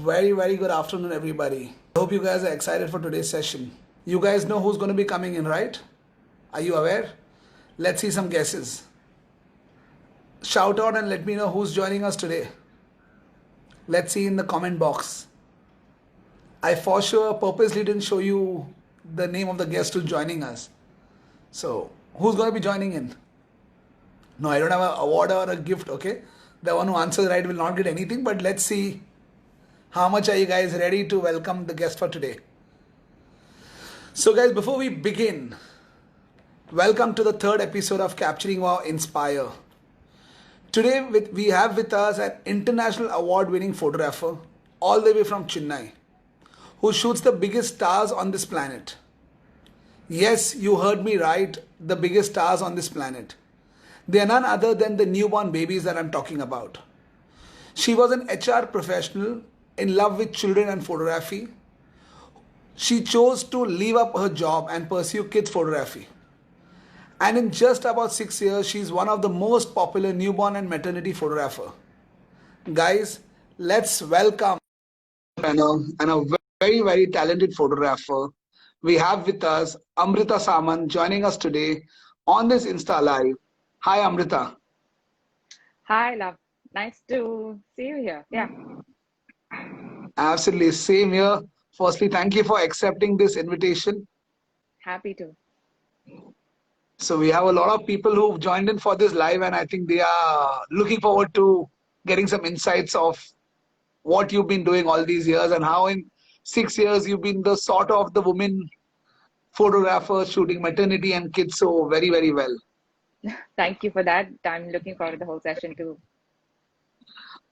very good afternoon, everybody. I hope you guys are excited for today's session. You guys know who's going to be coming in, right? Are you aware? Let's see some guesses. Shout out and let me know who's joining us today. Let's see in the comment box. I for sure purposely didn't show you the name of the guest who's joining us. So, who's going to be joining in? No, I don't have an award or a gift, okay? The one who answers right will not get anything, but let's see how much are you guys ready to welcome the guest for today. So guys, before we begin, welcome to the third episode of Capturing Wow Inspire. Today we have with us an international award-winning photographer all the way from Chennai who shoots the biggest stars on this planet. Yes, you heard me right, the biggest stars on this planet. They are none other than the newborn babies that I'm talking about. She was an HR professional in love with children and photography. She chose to leave up her job and pursue kids photography. And in just about 6 years, she's one of the most popular newborn and maternity photographer. Guys, let's welcome and a very talented photographer. We have with us Amrita Saman joining us today on this Insta Live. Hi, Amrita. Hi, love. Nice to see you here. Yeah. Absolutely. Same here. Firstly, thank you for accepting this invitation. Happy to. So we have a lot of people who've joined in for this live, and I think they are looking forward to getting some insights of what you've been doing all these years and how in 6 years you've been the sort of the woman photographer shooting maternity and kids so very well. Thank you for that. I'm looking forward to the whole session too.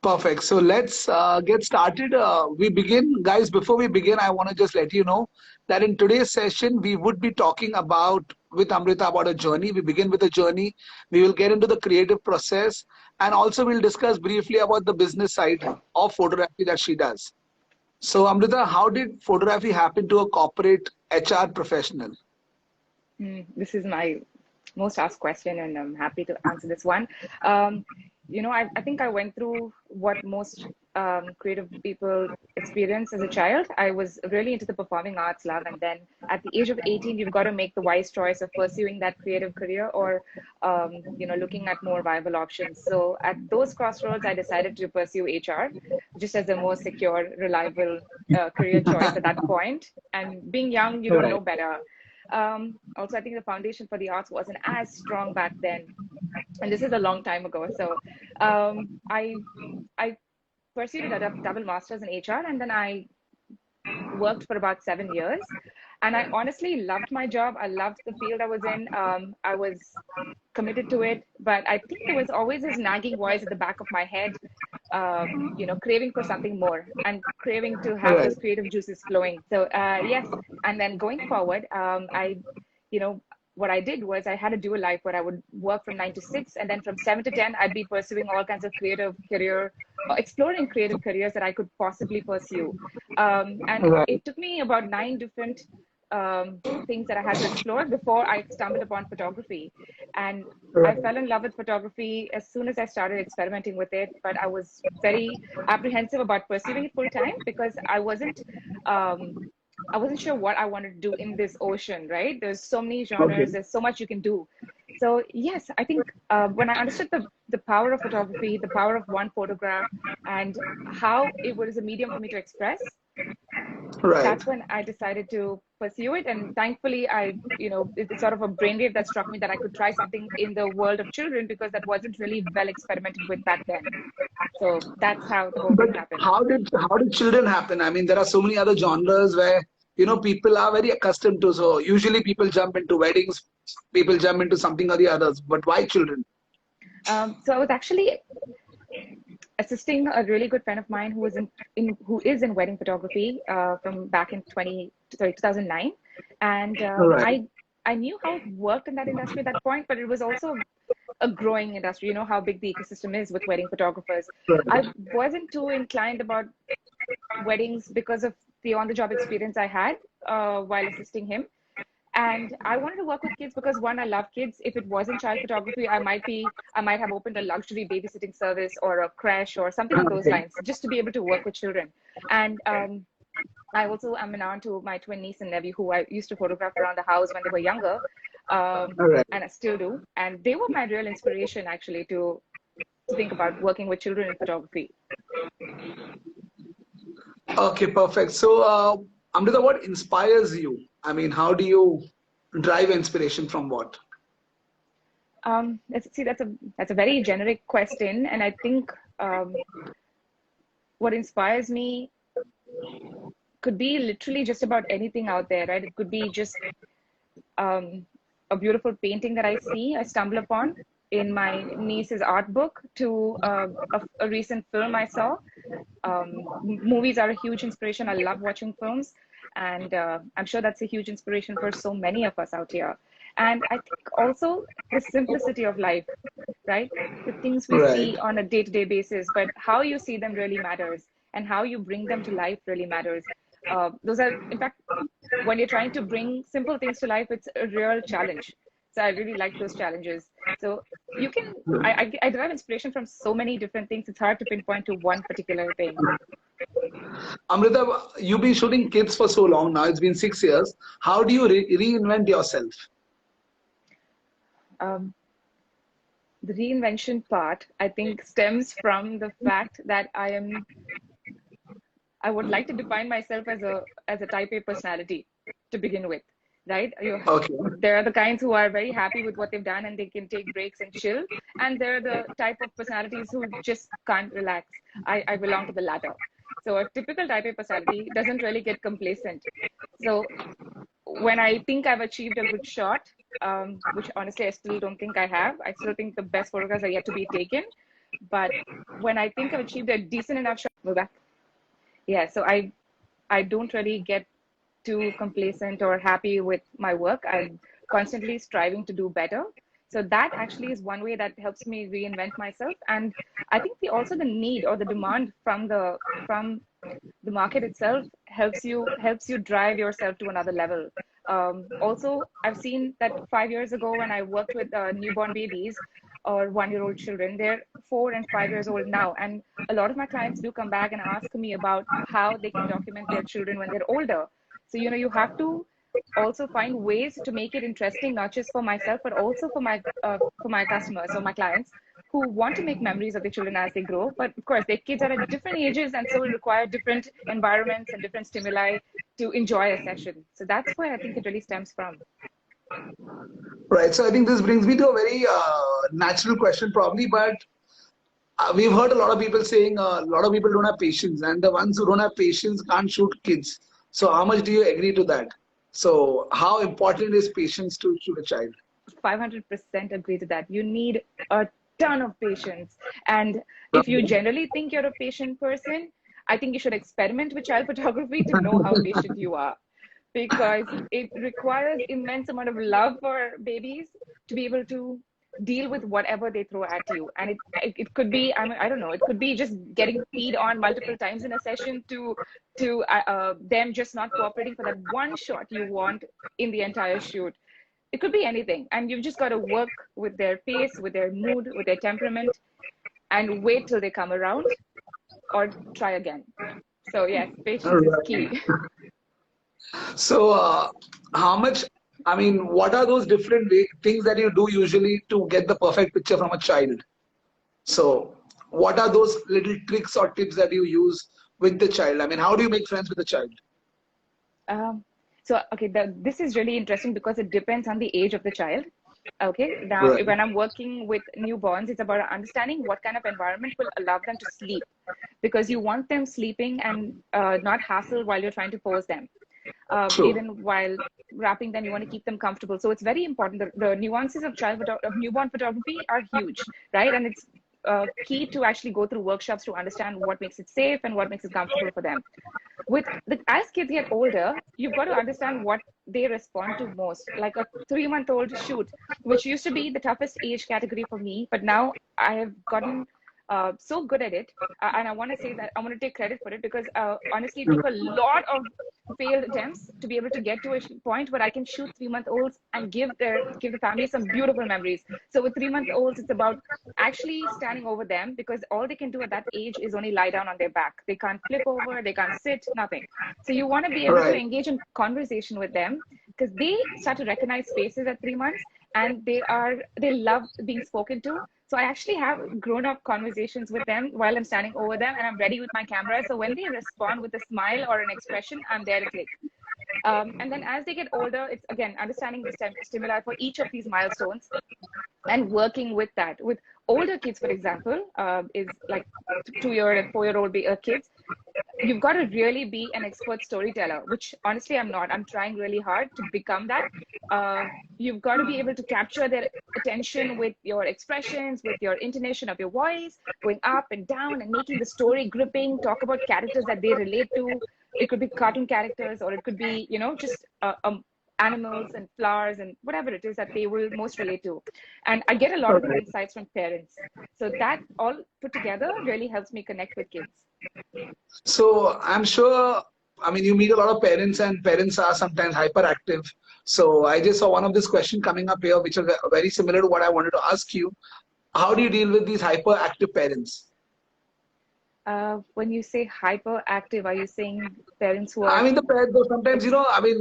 Perfect. So let's get started. We begin, guys. Before we begin, I want to just let you know that in today's session, we would be talking about with Amrita about a journey. We begin with a journey. We will get into the creative process, and also we'll discuss briefly about the business side of photography that she does. So, Amrita, how did photography happen to a corporate HR professional? This is my most asked question, and I'm happy to answer this one. I think I went through what most creative people experience as a child. I was really into the performing arts, love, and then at the age of 18, you've got to make the wise choice of pursuing that creative career or, looking at more viable options. So at those crossroads, I decided to pursue HR just as a more secure, reliable career choice at that point. And being young, you don't know better. Also, I think the foundation for the arts wasn't as strong back then, and this is a long time ago. So I pursued a double master's in HR, and then I worked for about 7 years. And I honestly loved my job. I loved the field I was in. I was committed to it, but I think there was always this nagging voice at the back of my head, craving for something more and craving to have those creative juices flowing. So yes, and then going forward, what I did was I had a dual life where I would work from 9 to 6, and then from 7 to 10, I'd be pursuing all kinds of exploring creative careers that I could possibly pursue. It took me about 9 different things that I had to explore before I stumbled upon photography. And I fell in love with photography as soon as I started experimenting with it, but I was very apprehensive about pursuing it full time because I wasn't sure what I wanted to do in this ocean, right? There's so many genres, there's so much you can do. So yes, I think when I understood the power of photography, the power of one photograph, and how it was a medium for me to express, that's when I decided to pursue it. And thankfully, it's sort of a brainwave that struck me that I could try something in the world of children because that wasn't really well experimented with back then. So that's how the whole thing happened. How did children happen? I mean, there are so many other genres where people are very accustomed to. So usually people jump into weddings, people jump into something or the others. But why children? So I was actually assisting a really good friend of mine who is in wedding photography from back in 2009, and I knew how it worked in that industry at that point, but it was also a growing industry. You know how big the ecosystem is with wedding photographers. I wasn't too inclined about weddings because of the on-the-job experience I had while assisting him. And I wanted to work with kids because one, I love kids. If it wasn't child photography, I might have opened a luxury babysitting service or a creche or something on those Okay. lines, just to be able to work with children. And I also am an aunt to my twin niece and nephew who I used to photograph around the house when they were younger, All right. and I still do. And they were my real inspiration actually to think about working with children in photography. Okay, perfect. So, Amrita, what inspires you? I mean, how do you drive inspiration from what? See, that's a very generic question, and I think what inspires me could be literally just about anything out there, right? It could be just um, a beautiful painting that I stumble upon in my niece's art book, to a recent film I saw. Movies are a huge inspiration. I love watching films, and I'm sure that's a huge inspiration for so many of us out here. And I think also the simplicity of life, right? The things we Right. see on a day-to-day basis, but how you see them really matters, and how you bring them to life really matters. Those are, in fact, when you're trying to bring simple things to life, it's a real challenge. So I really like those challenges. So you can, I derive inspiration from so many different things. It's hard to pinpoint to one particular thing. Amrita, you've been shooting kids for so long now. It's been 6 years. How do you reinvent yourself? Um, the reinvention part, I think, stems from the fact that I would like to define myself as a type A personality to begin with, right? Okay. There are the kinds who are very happy with what they've done and they can take breaks and chill, and there are the type of personalities who just can't relax. I belong to the latter. So a typical type A personality doesn't really get complacent. So when I think I've achieved a good shot, which honestly I still don't think I have. I still think the best photographs are yet to be taken. But when I think I've achieved a decent enough shot, move back. Yeah, so I don't really get too complacent or happy with my work. I'm constantly striving to do better. So that actually is one way that helps me reinvent myself. And I think the need or the demand from the market itself helps you drive yourself to another level. Also, I've seen that 5 years ago when I worked with newborn babies or 1 year old children, they're 4 and 5 years old now, and a lot of my clients do come back and ask me about how they can document their children when they're older. So you have to also find ways to make it interesting, not just for myself, but also for my customers or my clients who want to make memories of their children as they grow. But of course, their kids are at different ages and so will require different environments and different stimuli to enjoy a session. So that's where I think it really stems from. Right. So I think this brings me to a very natural question, probably, but we've heard a lot of people saying a lot of people don't have patience, and the ones who don't have patience can't shoot kids. So how much do you agree to that? So how important is patience to shoot a child? 500% agree to that. You need a ton of patience. And if you generally think you're a patient person, I think you should experiment with child photography to know how patient you are, because it requires immense amount of love for babies to be able to deal with whatever they throw at you. And it could be, I don't know, it could be just getting peed on multiple times in a session to them just not cooperating for that one shot you want in the entire shoot. It could be anything, and you've just got to work with their pace, with their mood, with their temperament, and wait till they come around or try again. So yes, All patience is right. key. So how much? I mean, what are those different things that you do usually to get the perfect picture from a child? So what are those little tricks or tips that you use with the child? I mean, how do you make friends with the child? Um, okay, this is really interesting because it depends on the age of the child. Okay, now Right. when I'm working with newborns, it's about understanding what kind of environment will allow them to sleep, because you want them sleeping and not hassle while you're trying to pose them. True. Even while wrapping them, you want to keep them comfortable. So it's very important. The nuances of of newborn photography are huge, right? And it's key to actually go through workshops to understand what makes it safe and what makes it comfortable for them. As kids get older, you've got to understand what they respond to most. Like a 3-month-old shoot, which used to be the toughest age category for me, but now I have gotten so good at it. And I want to say that I want to take credit for it because honestly, it took a lot of failed attempts to be able to get to a point where I can shoot 3-month-olds and give the family some beautiful memories. So with 3-month-olds, it's about actually standing over them because all they can do at that age is only lie down on their back. They can't flip over, they can't sit, nothing. So you want to be able to Right. engage in conversation with them because they start to recognize faces at 3 months and they love being spoken to. So I actually have grown-up conversations with them while I'm standing over them and I'm ready with my camera. So when they respond with a smile or an expression, I'm there to click. And then as they get older, it's again understanding the stimuli for each of these milestones and working with that. With older kids, for example, is like 2-year and 4-year-old kids, you've got to really be an expert storyteller, which honestly I'm not. I'm trying really hard to become that. You've got to be able to capture their attention with your expressions, with your intonation of your voice, going up and down and making the story gripping, talk about characters that they relate to. It could be cartoon characters or it could be, just animals and flowers and whatever it is that they will most relate to. And I get a lot All of these right. insights from parents. So that all put together really helps me connect with kids. So I'm sure, I mean, you meet a lot of parents, and parents are sometimes hyperactive. So I just saw one of this question coming up here, which is very similar to what I wanted to ask you. How do you deal with these hyperactive parents? When you say hyperactive, are you saying parents who I are mean, the parents, though sometimes, I mean,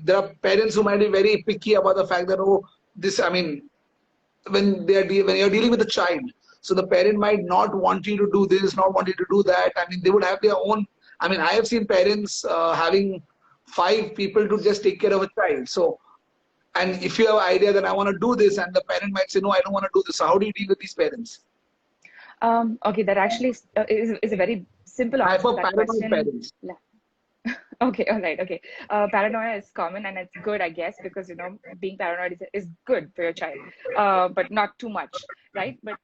there are parents who might be very picky about the fact that, oh, this, I mean, when you're dealing with a child, so the parent might not want you to do this, not want you to do that. I mean, they would have their own. I mean, I have seen parents having 5 people to just take care of a child. So, and if you have an idea that I want to do this, and the parent might say, no, I don't want to do this. So how do you deal with these parents? okay, that actually is a very simple answer Hyper to that paranoid question. parents. Okay, all right, okay. Paranoia is common and it's good, I guess, because being paranoid is good for your child, but not too much, right? But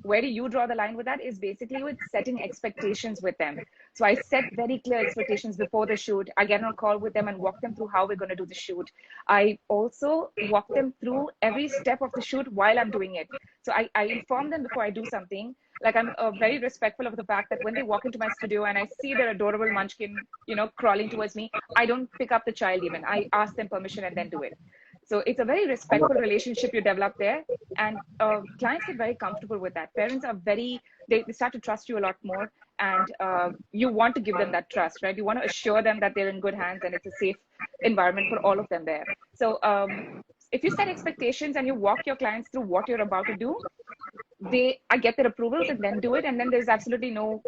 where do you draw the line with that is basically with setting expectations with them. So I set very clear expectations before the shoot. I get on a call with them and walk them through how we're going to do the shoot. I also walk them through every step of the shoot while I'm doing it. So I inform them before I do something. Like I'm very respectful of the fact that when they walk into my studio and I see their adorable munchkin, crawling towards me, I don't pick up the child even. I ask them permission and then do it. So it's a very respectful relationship you develop there. And clients get very comfortable with that. Parents are they start to trust you a lot more. And you want to give them that trust, right? You want to assure them that they're in good hands and it's a safe environment for all of them there. So if you set expectations and you walk your clients through what you're about to do, I get their approvals and then do it, and then there's absolutely no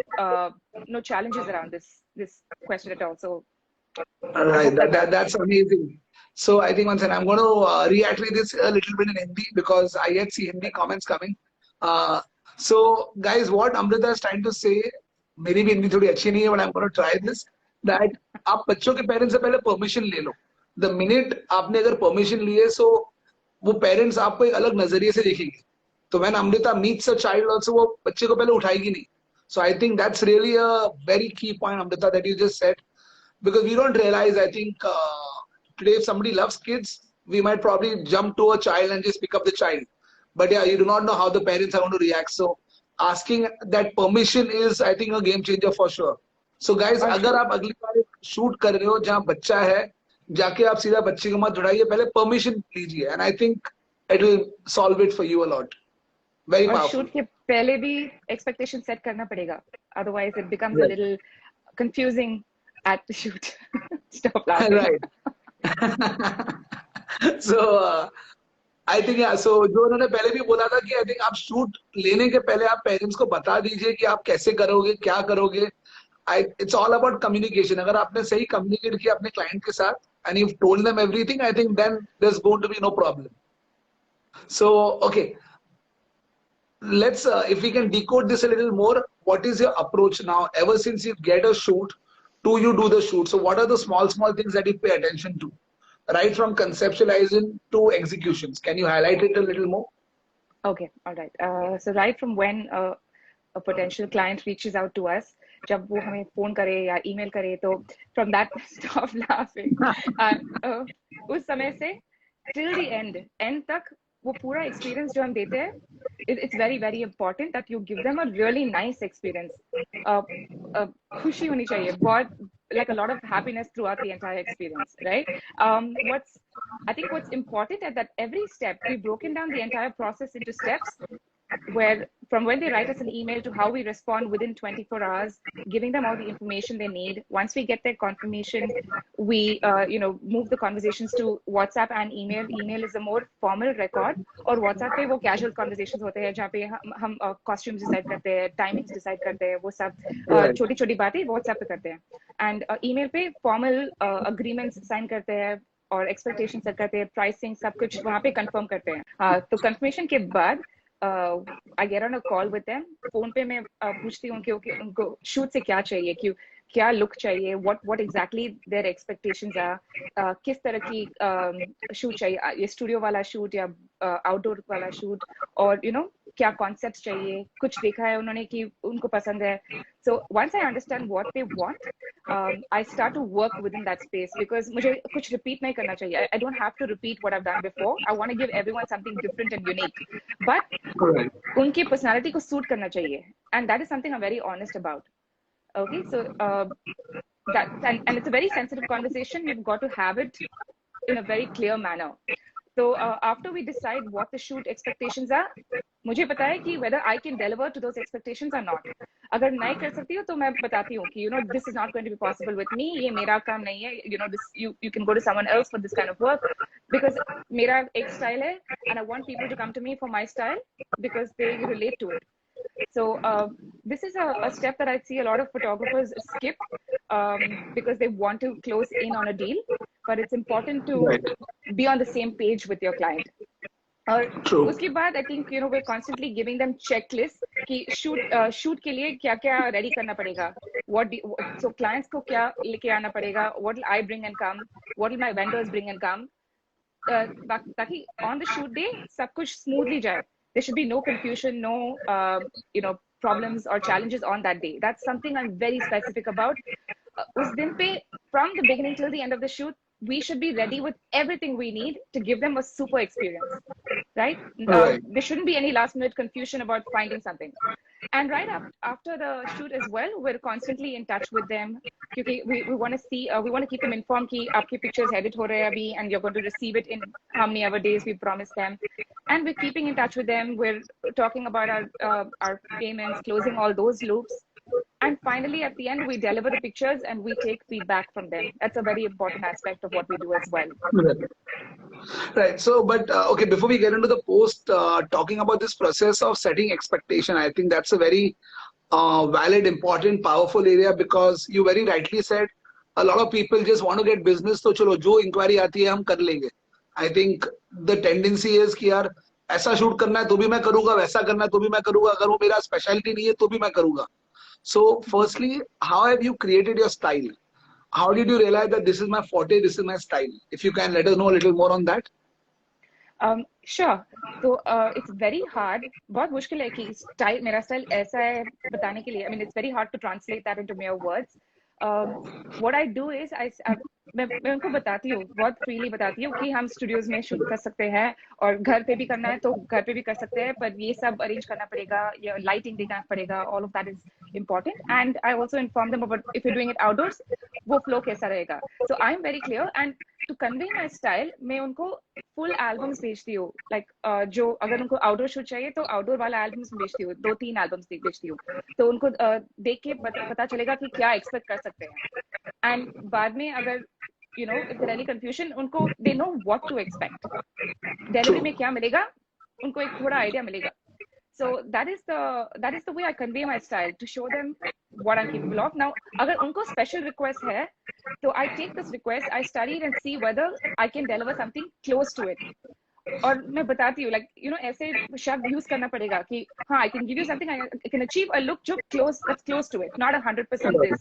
challenges around this question at all. So I Right, hope that helps. that's amazing. So I think once, and I'm going to reiterate this a little bit in Hindi because I yet see Hindi comments coming. Uh, so guys, what Amrita is trying to say, मेरी भी हिंदी थोड़ी अच्छी नहीं है, but I'm going to try this. That आप बच्चों के parents से पहले परमिशन ले लो. The minute आपने अगर परमिशन लिए, so वो पेरेंट्स आपको एक अलग नजरिए से देखेंगे. तो when Amrita meets a child also, वो बच्चे को पहले उठाएगी नहीं. So I think that's really a very key point, Amrita, that you just said, because we don't realize. I think today, if somebody loves kids, we might probably jump to a child and just pick up the child. But yeah, you do not know how the parents are going to react. So asking that permission is, I think, a game changer for sure. So guys, Or अगर true. आप अगली बार shoot कर रहे हो जहाँ बच्चा है, जाके आप सीधा बच्चे को मत उठाइए, पहले permission लीजिए, and I think it will solve it for you a lot. Very और powerful. शूट के पहले भी expectation set करना पड़ेगा. Otherwise, it becomes a Right. little confusing at the shoot. Stop laughing. Right. So I think so जो उन्होंने पहले भी बोला था कि आई थिंक आप शूट लेने के पहले आप पेरेंट्स को बता दीजिए कि आप कैसे करोगे, क्या करोगे. It's all about communication. अगर आपने सही कम्युनिकेट किया अपने क्लाइंट के साथ and you told them everything, I think then there is going to be no problem. So okay, let's if we can decode this a little more. What is your approach now ever since you get a shoot to you do the shoot? So what are the small things that you pay attention to, right from conceptualizing to executions? Can you highlight it a little more? Okay, all right. So right from when a potential client reaches out to us, जब वो हमें phone करे या email करे, तो from that stop laughing. उस समय से till the end तक वो पूरा एक्सपीरियंस जो हम देते हैं, it's very very important that you give them a really nice experience. खुशी होनी चाहिए बहुत, like a lot of happiness throughout the entire experience, right? I think what's important is that every step we've broken down the entire process into steps, where from when they write us an email to how we respond within 24 hours, giving them all the information they need. Once we get their confirmation, we move the conversations to WhatsApp and email. Email is a more formal record, और WhatsApp पे वो casual conversations होते हैं जहाँ पे हम costumes decide करते हैं, timings decide करते हैं, वो सब छोटी छोटी बातें WhatsApp पे करते हैं, and email पे formal agreements sign करते हैं और expectations set करते हैं, pricing सब कुछ वहाँ पे confirm करते हैं. तो confirmation के बाद I get on a call with them. Phone पे मैं पूछती हूँ कि उनको शूट से क्या चाहिए, क्या लुक चाहिए, what exactly their expectations are, किस तरह की शूट चाहिए, ये स्टूडियो वाला शूट या आउटडोर वाला शूट, और क्या कॉन्सेप्ट्स चाहिए, कुछ देखा है उन्होंने कि उनको पसंद है. So once I understand what they want, I start to work within that space, because मुझे कुछ repeat नहीं करना चाहिए. I don't have to repeat what I've done before. I want to give everyone something different and unique, but उनकी personality को suit करना चाहिए, and that is something I'm very honest about. Okay, so that and it's a very sensitive conversation. You've got to have it in a very clear manner. So after we decide what the shoot expectations are, मुझे पता है कि whether I can deliver to those expectations or not. अगर नहीं कर सकती हूँ तो मैं बताती हूँ कि this is not going to be possible with me. ये मेरा काम नहीं है. This you can go to someone else for this kind of work, because मेरा एक style है, and I want people to come to me for my style because they relate to it. So this is a step that I see a lot of photographers skip because they want to close in on a deal, but it's important to be on the same page with your client. और उसके बाद I think we're constantly giving them checklist कि shoot के लिए क्या क्या ready करना पड़ेगा, so clients को क्या लेके आना पड़ेगा, what will I bring and come, what will my vendors bring and come, ताकि on the shoot day सब कुछ smoothly जाए. There should be no confusion, no problems or challenges on that day. That's something I'm very specific about. उस दिन पे, from the beginning till the end of the shoot, we should be ready with everything we need to give them a super experience, right? There shouldn't be any last minute confusion about finding something. And right after the shoot as well, we're constantly in touch with them, because we want to see, we want to keep them informed कि आपके pictures edit हो रहे हैं अभी, and you're going to receive it in how many other days we promised them. And we're keeping in touch with them. We're talking about our payments, closing all those loops. And finally, at the end, we deliver the pictures and we take feedback from them. That's a very important aspect of what we do as well. Right. So, but okay, before we get into the post, talking about this process of setting expectation, I think that's a very valid, important, powerful area, because you very rightly said a lot of people just want to get business. So, chalo, jo inquiry aati hai, hum kar lenge. I think the tendency is कि यार ऐसा shoot करना है तो भी मैं करूँगा, वैसा करना है तो भी मैं करूँगा, अगर वो मेरा स्पेशलिटी नहीं है तो भी मैं करूँगा. So, firstly, how have you created your style? How did you realize that this is my forte, this is my style? If you can let us know a little more on that. Sure. So it's very hard. बहुत मुश्किल है कि style, मेरा style ऐसा है बताने के लिए. I mean, it's very hard to translate that into mere words. What I do is मैं उनको बताती हूँ, बहुत freely बताती हूँ कि हम studios में shoot कर सकते हैं, और घर पे भी करना है तो घर पे भी कर सकते हैं, पर ये सब arrange करना पड़ेगा, ये lighting देखना पड़ेगा. All of that is important. And I also inform them about if you're doing it outdoors, वो flow कैसा रहेगा. So I'm very clear, and to convey my style, मैं उनको full albums भेजती हूँ. Like जो अगर उनको outdoor shoot चाहिए तो outdoor वाला albums भेजती हूँ, 2-3 albums भेजती हूँ, तो उनको देख के पता चलेगा कि क्या expect कर सकते हैं. And बाद में अगर if there any confusion, उनको they know what to expect. Delivery में क्या मिलेगा, उनको एक थोड़ा idea मिलेगा. So that is the way I convey my style, to show them what I'm capable of. Now, अगर उनको special request है, so I take this request, I study it and see whether I can deliver something close to it. और मैं बताती हूँ, like ऐसे शब्द use करना पड़ेगा कि हाँ, I can give you something, I can achieve a look जो that's close to it, not 100% this.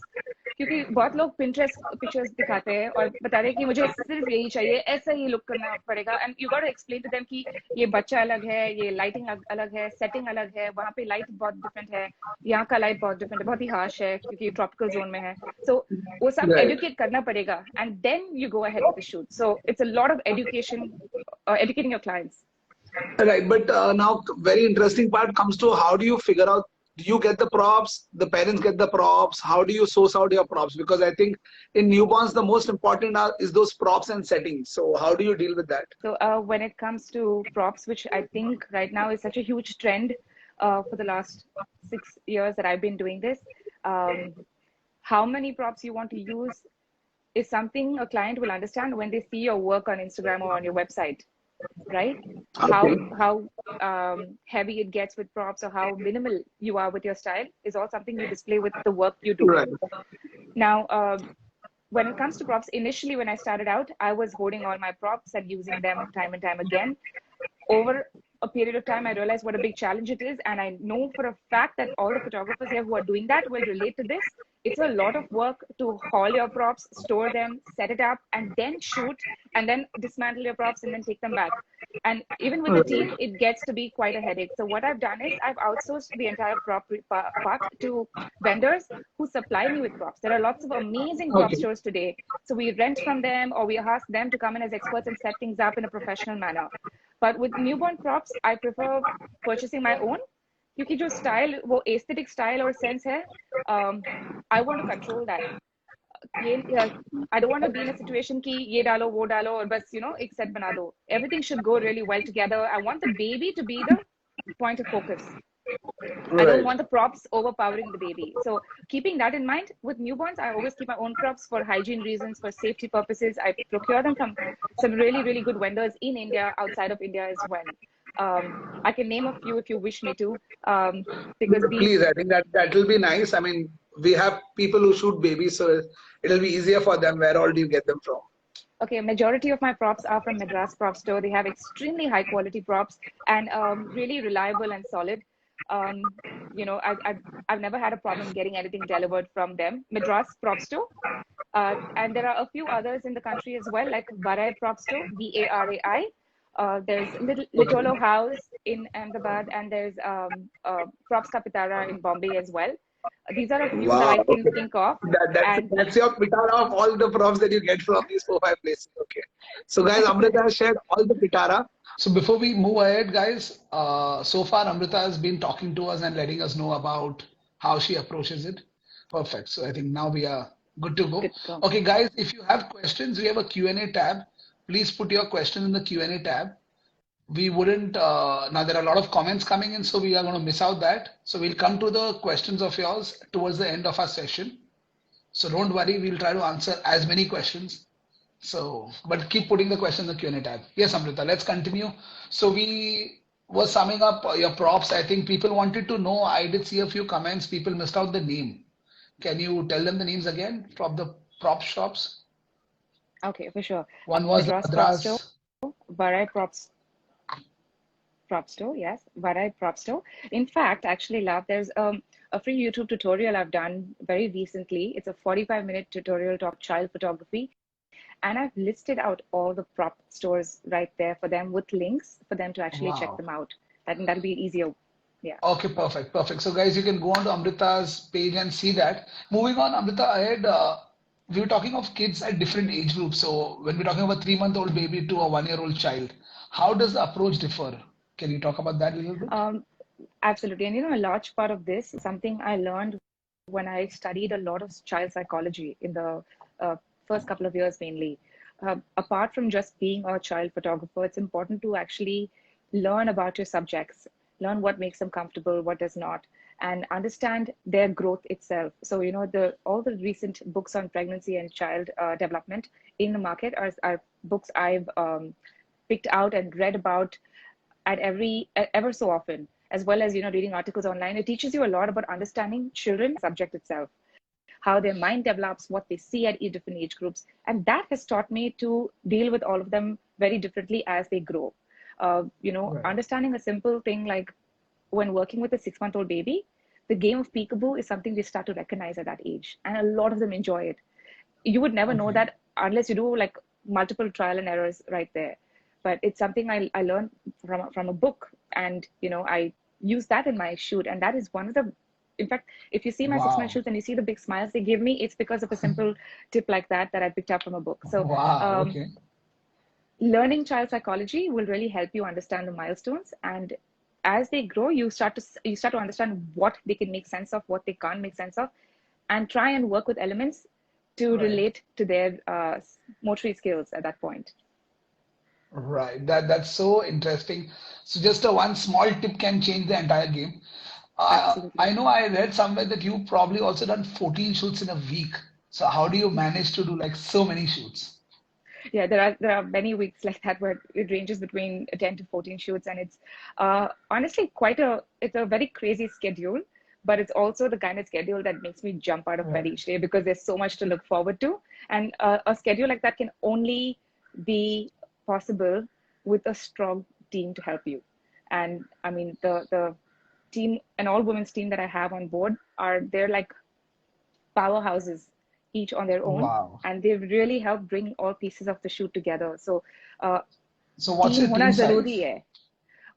क्योंकि बहुत लोग Pinterest pictures दिखाते हैं और बता रहे हैं कि मुझे सिर्फ यही चाहिए, ऐसा ही लुक करना पड़ेगा. And you got to explain to them कि ये बच्चा अलग है, ये lighting अलग है, setting अलग है, वहाँ पे light बहुत different है, यहाँ का light बहुत different है, बहुत ही harsh है क्योंकि tropical zone में है. So वो सब educate करना पड़ेगा, and then you go ahead with the shoot. So it's a lot of education, educating your clients. Right, but now very interesting part comes to how do you figure out, do you get the props, the parents get the props, how do you source out your props? Because I think in newborns the most important is those props and settings. So how do you deal with that? So when it comes to props, which I think right now is such a huge trend for the last 6 years that I've been doing this, um, how many props you want to use is something a client will understand when they see your work on Instagram or on your website, right? Okay. How heavy it gets with props or how minimal you are with your style is all something you display with the work you do. Right. Now, when it comes to props, initially when I started out, I was hoarding all my props and using them time and time again. Over a period of time, I realized what a big challenge it is. And I know for a fact that all the photographers here who are doing that will relate to this. It's a lot of work to haul your props, store them, set it up, and then shoot, and then dismantle your props and then take them back. And even with the Right. team, it gets to be quite a headache. So what I've done is I've outsourced the entire prop part to vendors who supply me with props. There are lots of amazing prop Okay. stores today. So we rent from them or we ask them to come in as experts and set things up in a professional manner. But with newborn props, I prefer purchasing my own क्योंकि जो style वो aesthetic style और sense है I want to control that ये I don't want to be in a situation कि ये डालो वो डालो और बस एक set बना दो. Everything should go really well together. I want the baby to be the point of focus. I don't Right. want the props overpowering the baby. So keeping that in mind, with newborns, I always keep my own props for hygiene reasons, for safety purposes. I procure them from some really, really good vendors in India, outside of India as well. I can name a few if you wish me to, because Please, these, I think that will be nice. I mean, we have people who shoot babies, so it'll be easier for them. Where all do you get them from? okay, majority of my props are from Madras Prop Store. They have extremely high quality props and really reliable and solid. Um, I've never had a problem getting anything delivered from them. Madras Prop Store. And there are a few others in the country as well, like Varai Prop Store, Varai. There's Litolo House in Ahmedabad, and there's Props Kapitara in Bombay as well. These are a few that Wow. I can Okay. think of. That's And that's your pitara of all the props that you get from these 4 5 places. Okay. So guys, Amrita has shared all the pitara. So before we move ahead, guys, so far Amrita has been talking to us and letting us know about how she approaches it. Perfect. So I think now we are good to go. good to go. Okay, guys, if you have questions, we have a Q&A tab. Please put your question in the Q&A tab. We wouldn't, now there are a lot of comments coming in, so we are going to miss out that. So we'll come to the questions of yours towards the end of our session. So don't worry, we'll try to answer as many questions. So, but keep putting the question in the Q&A tab. Yes, Amrita, let's continue. So we were summing up your props. I think people wanted to know, I did see a few comments, people missed out the name. Can you tell them the names again from the prop shops? Okay, for sure. One was the Madras Prop Store, Madras. Varai Prop Store, yes, Varai Prop Store. In fact, actually, love, there's a free YouTube tutorial I've done very recently. It's a 45-minute tutorial talk child photography. And I've listed out all the prop stores right there for them with links for them to actually check Wow. them out. That'll be easier. Yeah. Okay, perfect, perfect. So, guys, you can go on to Amrita's page and see that. Moving on, Amrita, ahead, we were talking of kids at different age groups. So, when we're talking about 3 month old baby to a 1 year old child, how does the approach differ? Can you talk about that a little bit? Um, Absolutely. And a large part of this is something I learned when I studied a lot of child psychology in the first couple of years mainly. Apart from just being a child photographer, it's important to actually learn about your subjects, learn what makes them comfortable, what does not, and understand their growth itself. So, the all the recent books on pregnancy and child development in the market are books I've picked out and read about at ever so often, as well as reading articles online. It teaches you a lot about understanding children subject itself, how their mind develops, what they see at different age groups, and that has taught me to deal with all of them very differently as they grow. Right. Understanding a simple thing like when working with a 6 month old baby, the game of peekaboo is something they start to recognize at that age, and a lot of them enjoy it. You would never know Okay. that unless you do like multiple trial and errors right there. But it's something I learned from a book, and I use that in my shoot, and that is one of the, in fact, if you see my 6 month Wow. shoots and you see the big smiles they give me, it's because of a simple tip like that I picked up from a book. So Wow. um, Okay. Learning child psychology will really help you understand the milestones, and as they grow, you start to understand what they can make sense of, what they can't make sense of, and try and work with elements to Right. relate to their motory skills at that point. Right. That's so interesting. So just a one small tip can change the entire game. Absolutely. I know I read somewhere that you probably also done 14 shoots in a week. So how do you manage to do like so many shoots? Yeah, there are many weeks like that where it ranges between 10 to 14 shoots, and it's honestly it's a very crazy schedule, but it's also the kind of schedule that makes me jump out of bed Right. each day because there's so much to look forward to. And a schedule like that can only be possible with a strong team to help you. And I mean, the team, an all women's team that I have on board, they're like powerhouses, each on their own, Wow. and they really help bring all pieces of the shoot together. So uh, So what's team your होना team जरूरी size? है.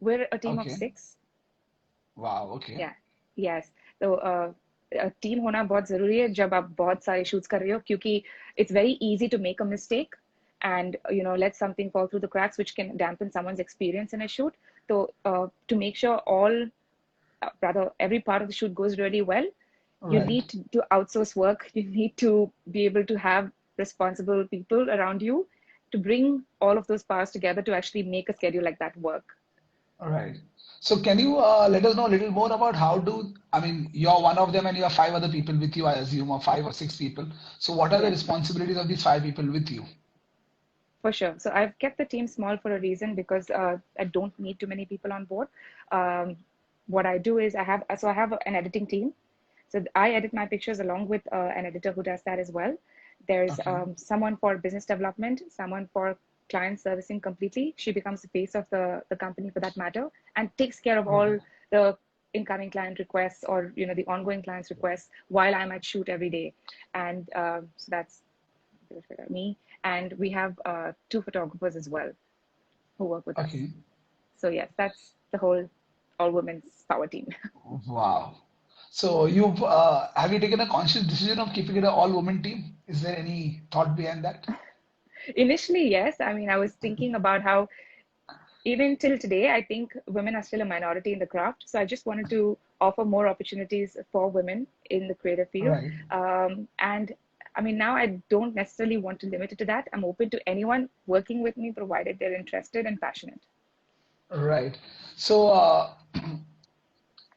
We're a team of Okay. 6. Wow. Okay. Yeah. Yes. So a team होना बहुत जरूरी है जब आप बहुत सारे shoots कर रहे हो, क्योंकि it's very easy to make a mistake and let something fall through the cracks, which can dampen someone's experience in a shoot. So to make sure rather every part of the shoot goes really well, you Right. need to outsource work. You need to be able to have responsible people around you to bring all of those parts together to actually make a schedule like that work. All right. So can you let us know a little more about I mean, you're one of them and you have five other people with you, I assume, or five or six people. So what are the Yeah, responsibilities of these five people with you? for sure. So I've kept the team small for a reason because I don't need too many people on board. Um, what I do is I have an editing team. So I edit my pictures along with an editor who does that as well. There's Okay. someone for business development, someone for client servicing completely. She becomes the face of the company for that matter and takes care of Right. all the incoming client requests or the ongoing clients requests while I'm at shoot every day. And so that's me. And we have two photographers as well who work with us. Okay. So yes, that's the whole all women's power team. Wow. So you've have you taken a conscious decision of keeping it an all-woman team? Is there any thought behind that? Initially, yes. I mean, I was thinking about how even till today, I think women are still a minority in the craft. So I just wanted to offer more opportunities for women in the creative field. Right. And I mean, now I don't necessarily want to limit it to that. I'm open to anyone working with me, provided they're interested and passionate. Right. So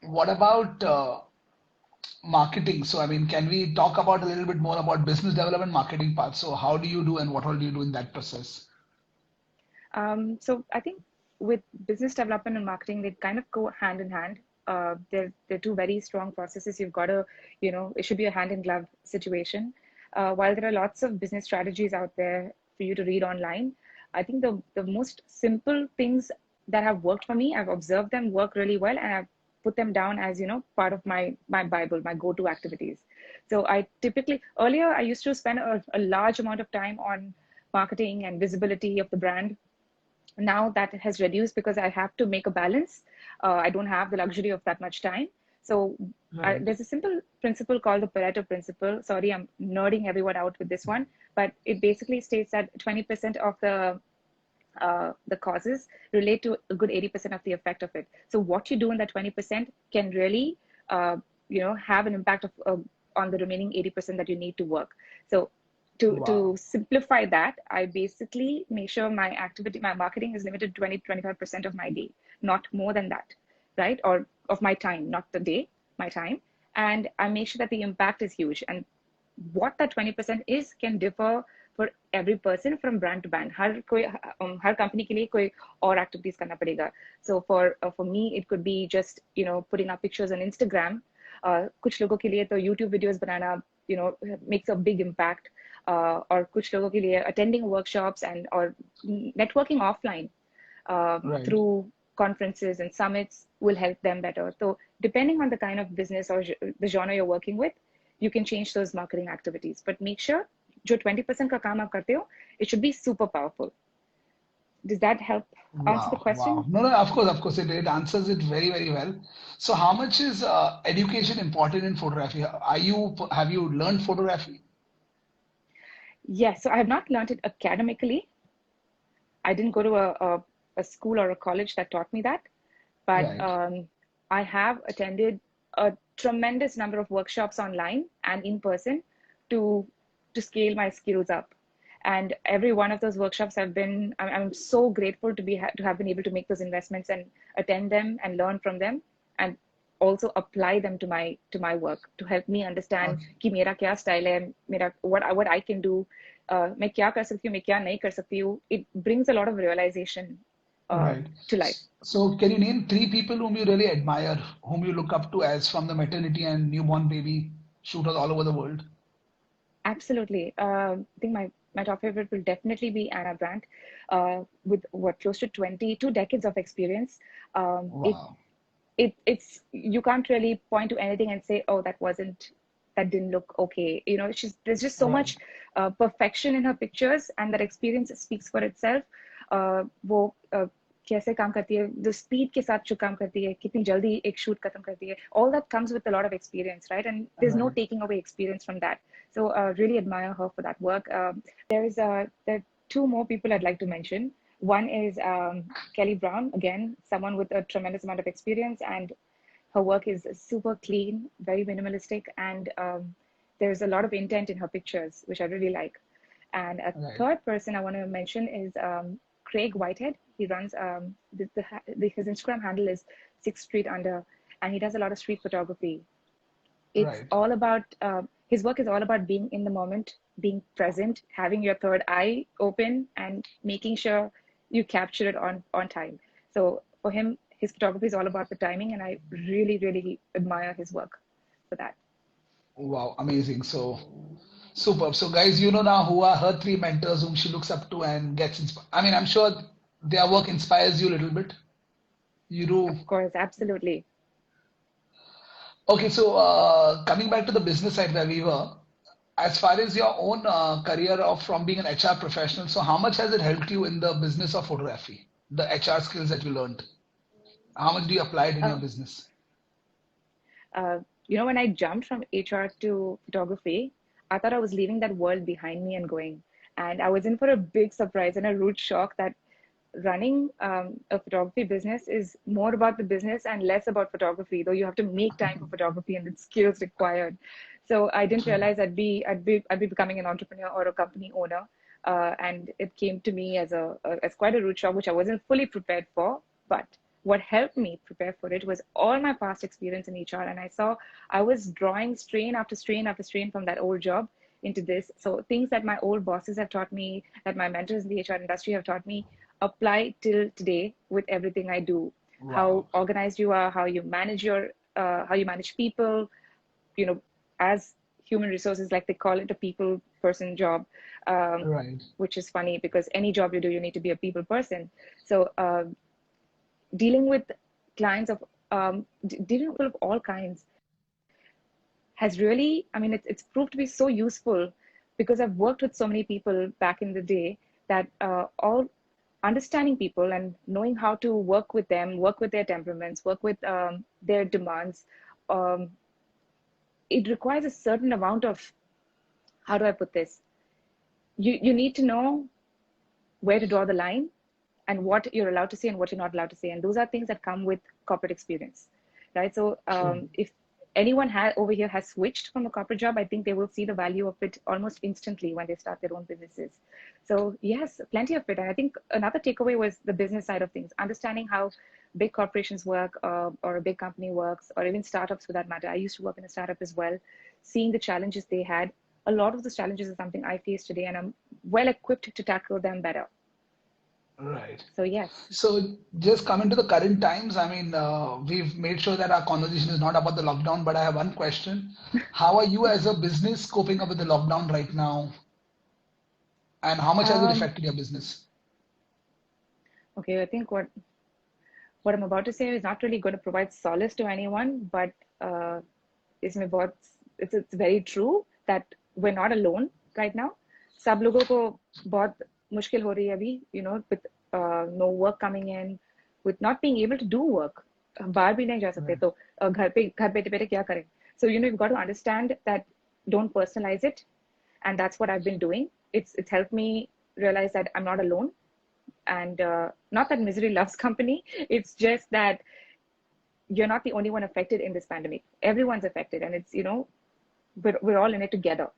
what about marketing? So I mean, can we talk about a little bit more about business development marketing part? So how do you do and what all do you do in that process? So I think with business development and marketing, they kind of go hand in hand. They're two very strong processes. You've got to, it should be a hand in glove situation. While there are lots of business strategies out there for you to read online, I think the most simple things that have worked for me, I've observed them work really well, and I've put them down as part of my Bible, my go-to activities. So I typically earlier I used to spend a large amount of time on marketing and visibility of the brand. Now that has reduced because I have to make a balance. I don't have the luxury of that much time. So Right. there's a simple principle called the Pareto Principle. Sorry, I'm nerding everyone out with this one, but it basically states that 20% of the causes relate to a good 80% of the effect of it. So what you do in that 20% can really, have an impact on the remaining 80% that you need to work. So to Wow. simplify that, I basically make sure my marketing is limited to 20-25% of my day, not more than that, right? Or of my time, not the day, my time. And I make sure that the impact is huge. And what that 20% is can differ for every person from brand to brand. Her company के लिए कोई और activities करना पड़ेगा. So for me it could be just putting up pictures on Instagram. कुछ लोगों के लिए तो YouTube videos banana makes a big impact. और कुछ लोगों के लिए attending workshops and or networking offline Right. through conferences and summits will help them better. So depending on the kind of business or the genre you're working with, you can change those marketing activities. But make sure जो 20% का काम आप करते हो, it should be super powerful. Does that help answer the Wow. Wow. question? No, no, of course, it answers it very, very well. So how much is education important in photography? Have you learned photography? Yes. So I have not learned it academically, I didn't go to a school or a college that taught me that, but Right. I have attended a tremendous number of workshops online and in person to scale my skills up. And every one of those workshops have been, I'm so grateful to to have been able to make those investments and attend them and learn from them, and also apply them to my work to help me understand Okay. कि मेरा क्या style है, मेरा what I can do, मैं क्या कर सकती हूँ, मैं क्या नहीं कर सकती हूँ. It brings a lot of realization Right. to life. So, can you name three people whom you really admire, whom you look up to as from the maternity and newborn baby shooters all over the world? Absolutely. I think my top favorite will definitely be Anna Brandt, with what, close to 22 decades of experience. Um, it Wow. it's, you can't really point to anything and say, oh, that didn't look okay. You know, there's just so Right. much perfection in her pictures, and that experience speaks for itself. वो कैसे काम करती है, the speed के साथ जो काम करती है, कितनी जल्दी एक shoot खत्म करती है, all that comes with a lot of experience, right? And there's no Right. taking away experience from that. So really admire her for that work. There are two more people I'd like to mention. One is Kelly Brown, again, someone with a tremendous amount of experience, and her work is super clean, very minimalistic, and there's a lot of intent in her pictures, which I really like. And a Right. third person I want to mention is Craig Whitehead. He runs his Instagram handle is 6 Street Under, and he does a lot of street photography. It's Right. all about his work is all about being in the moment, being present, having your third eye open, and making sure you capture it on time. So for him, his photography is all about the timing, and I really, really admire his work for that. Wow. Amazing. So, superb. So, guys, you know now who are her three mentors whom she looks up to and gets inspired. I mean, I'm sure their work inspires you a little bit. You do. Of course, absolutely. Okay, so coming back to the business side where we were, as far as your own career of from being an HR professional, so how much has it helped you in the business of photography, the HR skills that you learned? How much do you apply it in your Uh, business? uh, when I jumped from HR to photography, I thought I was leaving that world behind me and going. And I was in for a big surprise and a rude shock that running a photography business is more about the business and less about photography, though you have to make time for photography and the skills required. So I didn't True. realize I'd be becoming an entrepreneur or a company owner. And it came to me as quite a rude shock, which I wasn't fully prepared for. But what helped me prepare for it was all my past experience in HR. And I saw I was drawing strain after strain after strain from that old job into this. So things that my old bosses have taught me, that my mentors in the HR industry have taught me, apply till today with everything I do. How Wow. organized you are, how you manage people, you know, as human resources, like they call it a people person job, um, Right. which is funny because any job you do, you need to be a people person. So dealing with clients of dealing with people of all kinds has really, I mean, it's proved to be so useful because I've worked with so many people back in the day that all understanding people and knowing how to work with them, work with their temperaments, work with their demands, um, it requires a certain amount of, how do I put this? You need to know where to draw the line and what you're allowed to say and what you're not allowed to say. And those are things that come with corporate experience, right? So True. if anyone over here has switched from a corporate job, I think they will see the value of it almost instantly when they start their own businesses. So yes, plenty of it. And I think another takeaway was the business side of things, understanding how big corporations work, or a big company works, or even startups for that matter. I used to work in a startup as well, seeing the challenges they had. A lot of those challenges are something I face today, and I'm well equipped to tackle them better. Right. So yes. So just coming to the current times, I mean, we've made sure that our conversation is not about the lockdown, but I have one question. How are you as a business coping up with the lockdown right now? And how much has it Um, affected your business? okay, I think what I'm about to say is not really going to provide solace to anyone, but इसमें बहुत it's very true that we're not alone right now. सब लोगों को बहुत मुश्किल हो रही है अभी, with no work coming in, with not being able to do work. हम बाहर भी नहीं जा सकते, Right. तो घर बैठे बैठे क्या करें? So you've got to understand that, don't personalize it, and that's what I've been doing. It's helped me realize that I'm not alone. And not that misery loves company, it's just that you're not the only one affected in this pandemic. Everyone's affected, and it's, we're all in it together.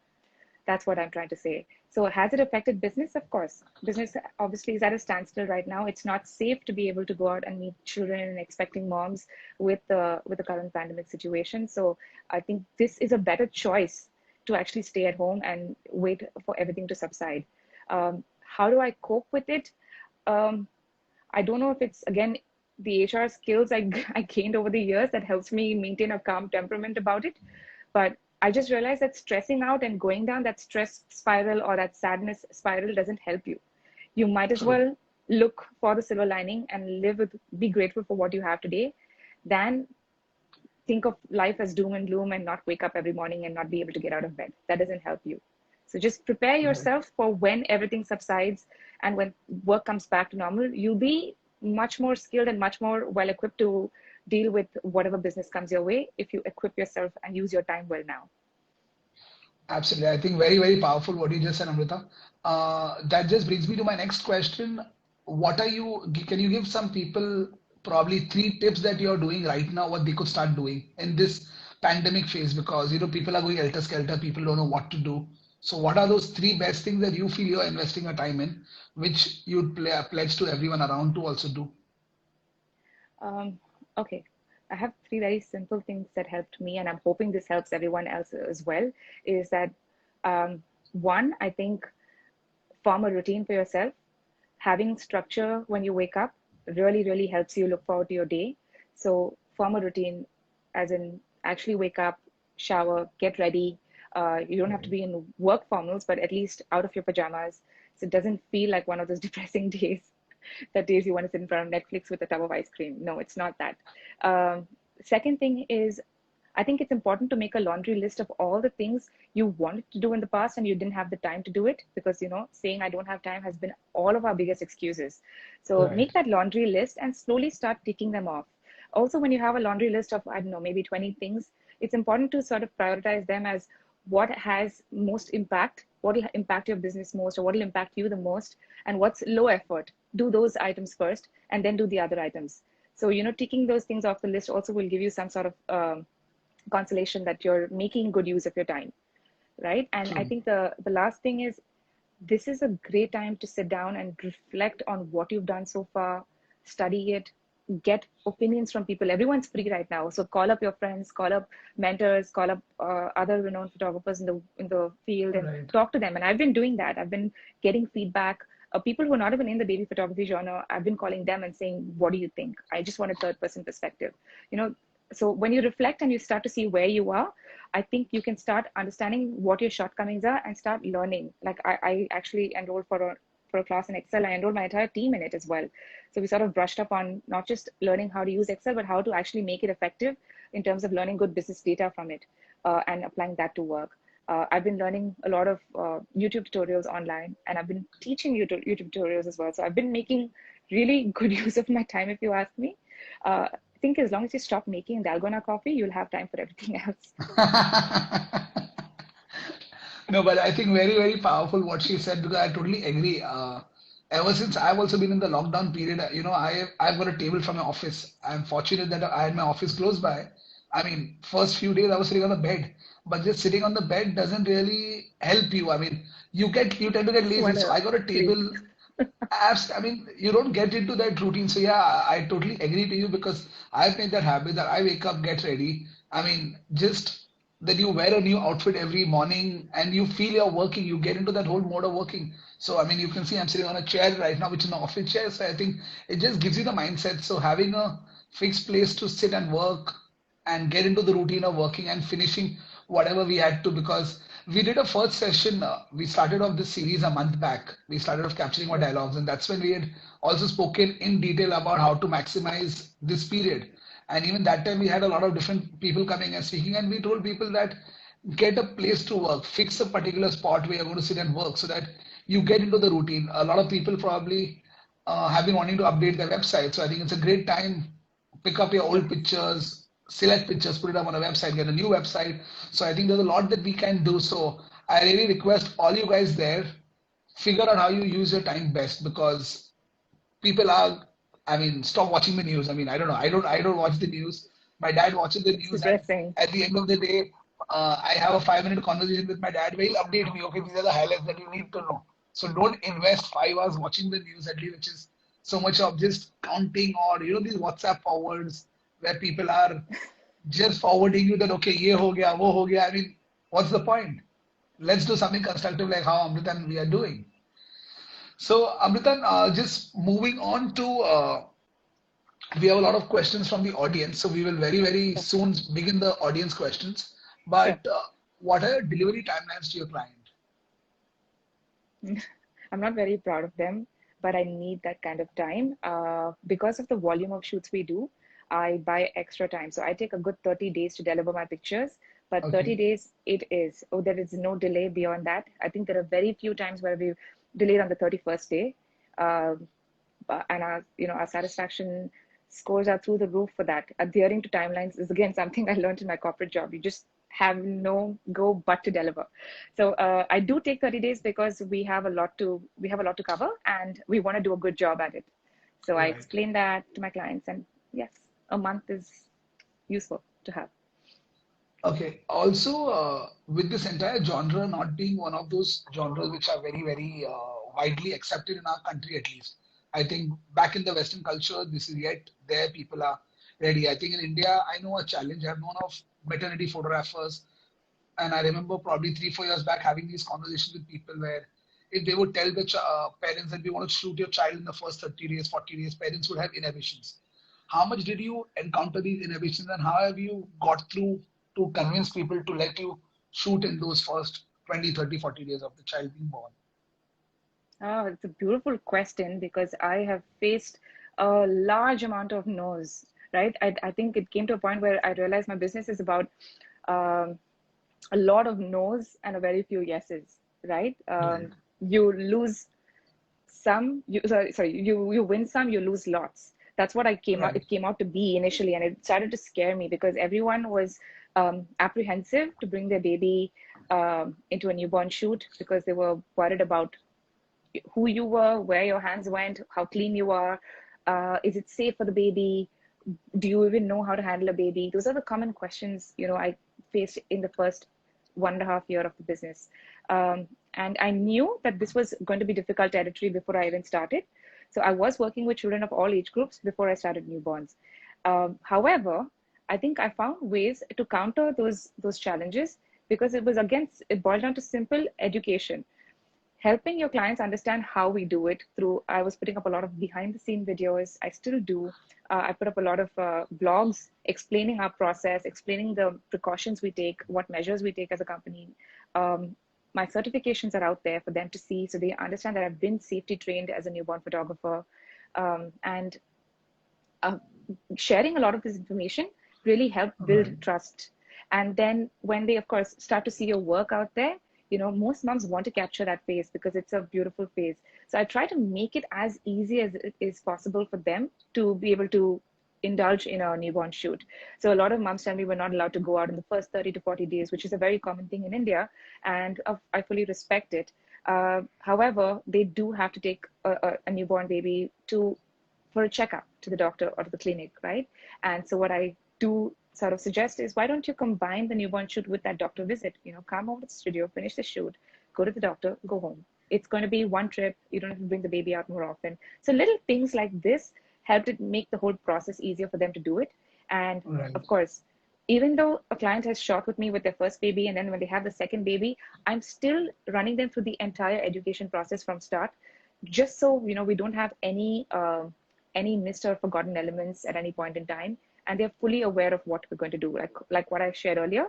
That's what I'm trying to say. So has it affected business? Of course. Business obviously is at a standstill right now. It's not safe to be able to go out and meet children and expecting moms with the current pandemic situation. So I think this is a better choice to actually stay at home and wait for everything to subside. How do I cope with it? Um, I don't know if it's again the HR skills I gained over the years that helps me maintain a calm temperament about it. But I just realized that stressing out and going down that stress spiral or that sadness spiral doesn't help you. You might as True. well look for the silver lining and be grateful for what you have today than think of life as doom and gloom and not wake up every morning and not be able to get out of bed. That doesn't help you. So just prepare Right. yourself for when everything subsides and when work comes back to normal, you'll be much more skilled and much more well equipped to deal with whatever business comes your way if you equip yourself and use your time well now. Absolutely. I think very, very powerful what you just said, Amrita. That just brings me to my next question. Can you give some people probably three tips that you're doing right now, what they could start doing in this pandemic phase? Because, people are going helter-skelter, people don't know what to do. So what are those three best things that you feel you're investing your time in, which you'd pledge to everyone around to also do? Um, okay, I have three very simple things that helped me, and I'm hoping this helps everyone else as well. Is that one, I think form a routine for yourself. Having structure when you wake up really, really helps you look forward to your day. So form a routine, as in actually wake up, shower, get ready. You don't have to Right. be in work formals, but at least out of your pajamas. So it doesn't feel like one of those depressing days, that days you want to sit in front of Netflix with a tub of ice cream. No, it's not that. Um, Second thing is, I think it's important to make a laundry list of all the things you wanted to do in the past and you didn't have the time to do it, because, saying I don't have time has been all of our biggest excuses. So Right. make that laundry list and slowly start ticking them off. Also, when you have a laundry list of, I don't know, maybe 20 things, it's important to sort of prioritize them as what has most impact, what will impact your business most, or what will impact you the most, and what's low effort. Do those items first and then do the other items. So, ticking those things off the list also will give you some sort of consolation that you're making good use of your time, right? And I True. think the last thing is, this is a great time to sit down and reflect on what you've done so far, study it, get opinions from people. Everyone's free right now, so call up your friends, call up mentors, call up other renowned photographers in the field and Right. talk to them. And I've been doing that. I've been getting feedback. People who are not even in the baby photography genre, I've been calling them and saying, what do you think? I just want a third person perspective. you know so when you reflect and you start to see where you are, I think you can start understanding what your shortcomings are and start learning. Like I actually enrolled for a class in Excel. I enrolled my entire team in it as well. So we sort of brushed up on not just learning how to use Excel, but how to actually make it effective in terms of learning good business data from it, and applying that to work. I've been learning a lot of YouTube tutorials online, and I've been teaching YouTube tutorials as well. So I've been making really good use of my time, if you ask me. I think as long as you stop making dalgona coffee, you'll have time for everything else. No, but I think very, very powerful what she said because I totally agree. Ever since I've also been in the lockdown period, I've got a table from my office. I'm fortunate that I had my office close by. I mean, first few days I was sitting on the bed, but just sitting on the bed doesn't really help you. I mean, you tend to get lazy. What So a I got a sleep. table. I mean, you don't get into that routine. So yeah, I totally agree to you because I've made that habit that I wake up, get ready. I mean, just that you wear a new outfit every morning and you feel you're working, you get into that whole mode of working. So I mean, you can see I'm sitting on a chair right now, which is an office chair. So I think it just gives you the mindset. So having a fixed place to sit and work and get into the routine of working and finishing whatever we had to because we did a first session. We started off this series a month back. We started off capturing our Right. dialogues, and that's when we had also spoken in detail about how to maximize this period. And even that time, we had a lot of different people coming and speaking, and we told people that get a place to work, fix a particular spot where you're going to sit and work so that you get into the routine. A lot of people probably have been wanting to update their website. So I think it's a great time. Pick up your old Yeah. pictures, select pictures, put it up on a website, get a new website. So I think there's a lot that we can do. So I really request all you guys there, figure out how you use your time best because people are, I mean, stop watching the news. I mean, I don't know. I don't watch the news. My dad watches the It's news, and depressing. at the end of the day, I have a 5 minute conversation with my dad where he'll update me. Okay, these are the highlights that you need to know. So don't invest 5 hours watching the news at least, which is so much of just counting, or these WhatsApp forwards where people are just forwarding you that okay, ye ho gaya, wo ho gaya. I mean, what's the point? Let's do something constructive like how Amrita and we are doing. So, Amritan, just moving on to, we have a lot of questions from the audience. So, we will very, very Sure. soon begin the audience questions. Sure. But what are your delivery timelines to your client? I'm not very proud of them, but I need that kind of time. Because of the volume of shoots we do, I buy extra time. So I take a good 30 days to deliver my pictures, but 30 Okay, days it is. Oh, there is no delay beyond that. I think there are very few times where we've delayed on the 31st day. Um, and our satisfaction scores are through the roof for that. Adhering to timelines is again something I learned in my corporate job. You just have no go but to deliver. So I do take 30 days because we have a lot to cover and we want to do a good job at it. So I right. explain that to my clients, and yes, a month is useful to have. Okay. Also, with this entire genre not being one of those genres which are very, very widely accepted in our country, at least, I think back in the Western culture, this is yet there. People are ready. I think in India, I know a challenge. I've known of maternity photographers, and I remember probably 3, 4 years back having these conversations with people where if they would tell the parents that we want to shoot your child in the first 30 days, 40 days, parents would have inhibitions. How much did you encounter these inhibitions, and how have you got through to convince people to let you shoot in those first 20, 30, 40 days of the child being born? Oh, it's a beautiful question because I have faced a large amount of no's, right? I think it came to a point where I realized my business is about um, a lot of no's and a very few yeses, right? Right, You lose some, you win some, you lose lots. That's what right, it came out to be initially, and it started to scare me because everyone was apprehensive to bring their baby into a newborn shoot because they were worried about who you were, where your hands went, how clean you are, is it safe for the baby? Do you even know how to handle a baby? Those are the common questions, I faced in the first 1.5 year of the business. And I knew that this was going to be difficult territory before I even started. So I was working with children of all age groups before I started newborns. However, I think I found ways to counter those challenges because it boiled down to simple education, helping your clients understand how we do it through. I was putting up a lot of behind the scene videos. I still do. I put up a lot of blogs explaining our process, explaining the precautions we take, what measures we take as a company. um, my certifications are out there for them to see, so they understand that I've been safety trained as a newborn photographer. And uh, Sharing a lot of this information really helped build right, trust. And then when they, of course, start to see your work out there, most moms want to capture that face because it's a beautiful face. So I try to make it as easy as it is possible for them to be able to indulge in a newborn shoot. So a lot of moms tell me we're not allowed to go out in the first 30 to 40 days, which is a very common thing in India, and I fully respect it. However, they do have to take a newborn baby to for a checkup to the doctor or to the clinic, right? And so what I do sort of suggest is why don't you combine the newborn shoot with that doctor visit? Come over to the studio, finish the shoot, go to the doctor, go home. It's going to be one trip. You don't have to bring the baby out more often. So little things like this help to make the whole process easier for them to do it. And right. of course, even though a client has shot with me with their first baby and then when they have the second baby, I'm still running them through the entire education process from start, just so we don't have any missed or forgotten elements at any point in time, and they're fully aware of what we're going to do, like what I shared earlier.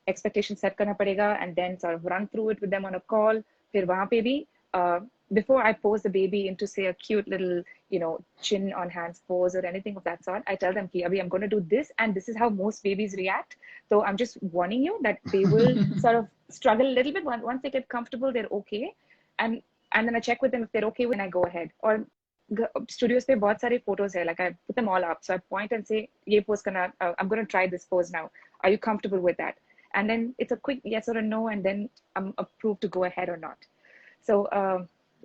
Expectation set karna padega, and then sort of run through it with them on a call. Fir wahan pe bhi, uh, before I pose the baby into say a cute little chin on hands pose or anything of that sort, I tell them ki abhi I'm going to do this and this is how most babies react. So I'm just warning you that they will sort of struggle a little bit. Once they get comfortable, they're okay. And and then I check with them if they're okay when I go ahead. Or studios पे बहुत सारे photos है, like I put them all up, so I point and say ये pose करना, I'm going to try this pose now, are you comfortable with that? And then it's a quick yes or a no, and then I'm approved to go ahead or not. So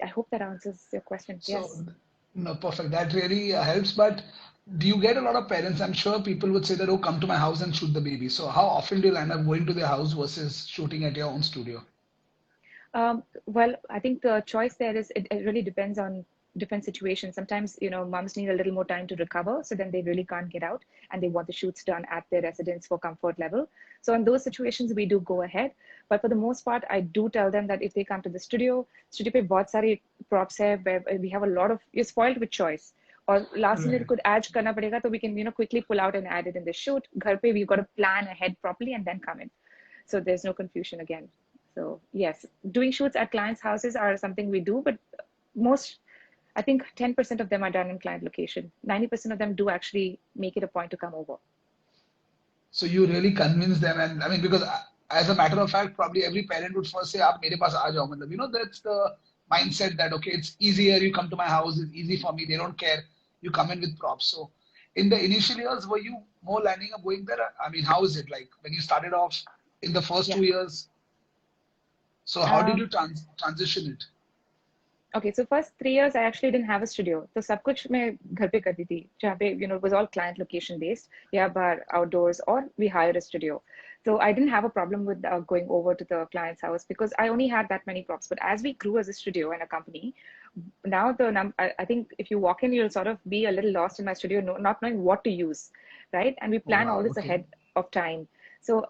I hope that answers your question. So Yes. No, perfect. That really helps. But do you get a lot of parents? I'm sure people would say that, oh, come to my house and shoot the baby. So how often do you end up going to their house versus shooting at your own studio? Well, I think the choice there is it really depends on different situations. Sometimes, moms need a little more time to recover, so then they really can't get out and they want the shoots done at their residence for comfort level. So in those situations, we do go ahead. But for the most part, I do tell them that if they come to the studio पे बहुत सारे props है, where we have a lot of, you're spoiled with choice. Or last minute Right. could add करना पड़ेगा, so we can, quickly pull out and add it in the shoot. घर पे we've got to plan ahead properly and then come in. So there's no confusion again. So yes, doing shoots at clients' houses are something we do, but most, I think 10% of them are done in client location. 90% of them do actually make it a point to come over. So you really convince them, and I mean, because as a matter of fact, probably every parent would first say, "आप मेरे पास आ जाओ." मतलब, that's the mindset that okay, it's easier. You come to my house, it's easy for me. They don't care. You come in with props. So, in the initial years, were you more lining up going there? I mean, how is it like when you started off in the first Yeah. 2 years? So, how did you transition it? Okay, so first 3 years I actually didn't have a studio. तो सब कुछ मैं घर पे करती थी, जहाँ पे it was all client location based, या बाहर outdoors, or we hired a studio. So I didn't have a problem with going over to the client's house because I only had that many props. But as we grew as a studio and a company, now I think if you walk in, you'll sort of be a little lost in my studio, not knowing what to use, right? And we plan all Wow. this Okay. ahead of time. So